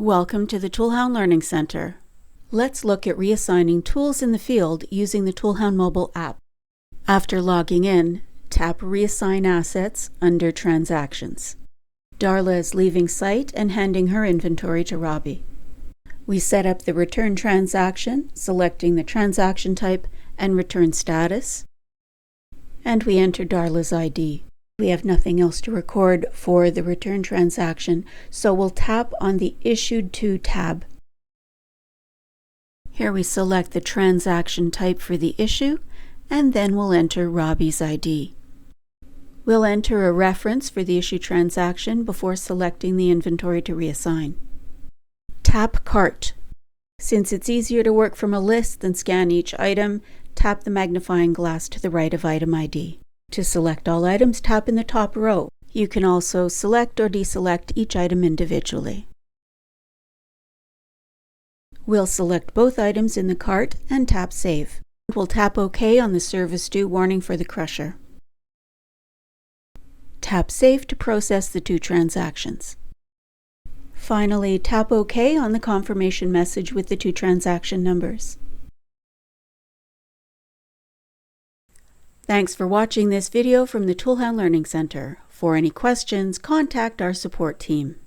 Welcome to the ToolHound Learning Center. Let's look at reassigning tools in the field using the ToolHound Mobile app. After logging in, tap Reassign Assets under Transactions. Darla is leaving site and handing her inventory to Robbie. We set up the return transaction, selecting the transaction type and return status, and we enter Darla's ID. We have nothing else to record for the return transaction, so we'll tap on the Issued To tab. Here we select the transaction type for the issue, and then we'll enter Robbie's ID. We'll enter a reference for the issue transaction before selecting the inventory to reassign. Tap Cart. Since it's easier to work from a list than scan each item, tap the magnifying glass to the right of item ID. To select all items, tap in the top row. You can also select or deselect each item individually. We'll select both items in the cart and tap Save. We'll tap OK on the Service Due warning for the crusher. Tap Save to process the two transactions. Finally, tap OK on the confirmation message with the two transaction numbers. Thanks for watching this video from the ToolHound Learning Center. For any questions, contact our support team.